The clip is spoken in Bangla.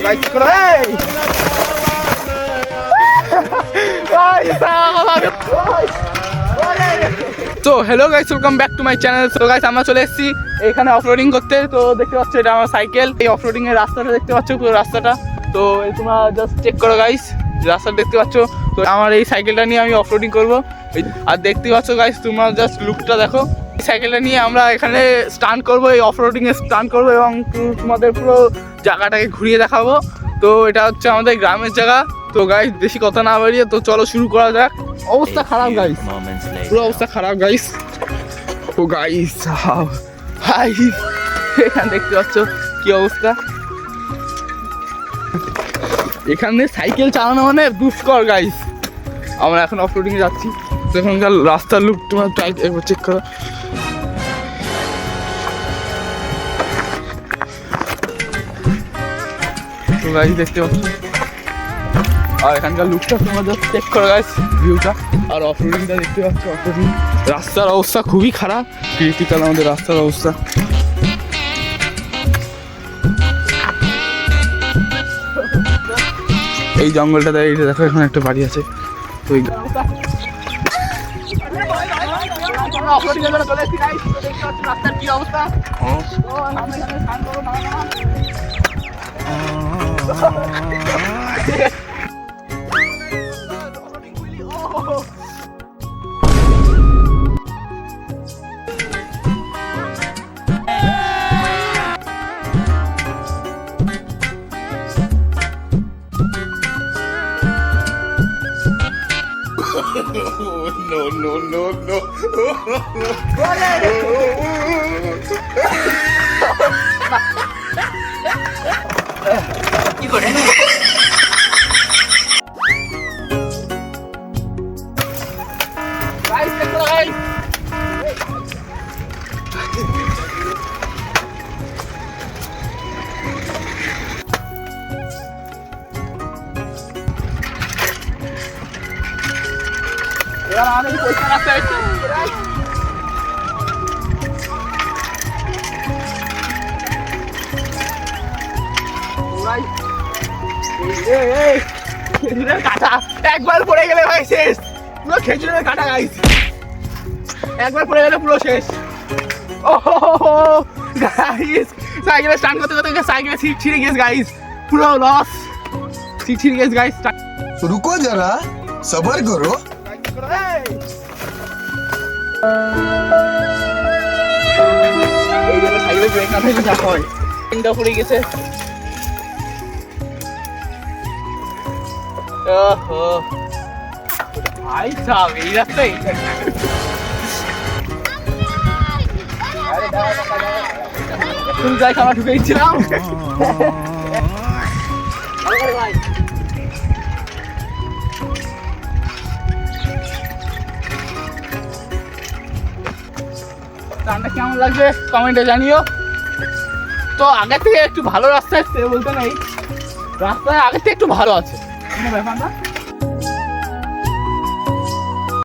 তো hello guys, welcome back to my channel. তো গাইস আমরা চলে এসেছি এখানে অফরোডিং করতে। তো দেখতে পাচ্ছ এটা আমার সাইকেল। এই অফরোডিং এর রাস্তাটা দেখতে পাচ্ছ, পুরো রাস্তাটা। তো তোমরা জাস্ট চেক করো গাইস, রাস্তাটা দেখতে পাচ্ছ। তো আমার এই সাইকেলটা নিয়ে আমি অফরোডিং করবো। আর দেখতে পাচ্ছ গাইস, তোমরা জাস্ট লুকটা দেখো। এই সাইকেলটা নিয়ে আমরা এখানে স্টান্ট করবো, এই অফরোডিং এ স্টান্ট করবো এবং তোমাদের পুরো জায়গাটাকে ঘুরিয়ে দেখাবো। তো এটা হচ্ছে আমাদের গ্রামের জায়গা। তো গাইস বেশি কথা না বাড়িয়ে তো চলো শুরু করা যাক। অবস্থা খারাপ গাইস, পুরো অবস্থা খারাপ গাইস। ও গাইস ভাই, এখানে দেখতে পাচ্ছ কি অবস্থা। এখানে সাইকেল চালানো মানে দুষ্কর গাইস। আমরা এখন অফরোডিং এ যাচ্ছি। তো এখানকার রাস্তার লুক তোমার একবার চেক করো। তো গাইস দেখতে পাচ্ছ, আর এখানকার লুকটা তোমরা জাস্ট চেক করো গাইস, ভিউটা। আর অফরোডিংটা দেখতে পাচ্ছ, অফরোডিং রাস্তার অবস্থা খুবই খারাপ, ক্রিটিক্যাল আমাদের রাস্তার অবস্থা। এই জঙ্গলটা এই দেখো, এখানে একটা বাড়ি আছে। তো রাস্তার কি অবস্থা, no. কি করে গাইস, দেখো গাইস, এবার আমাদের পয়সা রাখতে হচ্ছে। খেজুরের কাঁটা একবার পড়ে গেলে ভাই শেষ, পুরো খেজুরের কাঁটা গাইস, একবার পড়ে গেলে পুরো শেষ। ও গাইস, সাইকেলে স্টার্ট করতে করতে সাইকেলে সিট ছিঁড়ে গেছে গাইস, পুরো লস, সিট ছিঁড়ে গেছে গাইস। रुको जरा सबर करो। এই জন্য সাইকেলে ব্রেক না থাকলে যা হয়, তিনটা পড়ে গেছে। ভাই সাহেব, এই রাস্তায় তুমি যাই খাবার ঢুকে দিচ্ছিলাম। রান্না কেমন লাগবে কমেন্টে জানিও। তো আগের থেকে একটু ভালো রাস্তা এসছে বলতে নেই, রাস্তা আগের থেকে একটু ভালো আছে, কোনো ব্যাপার না।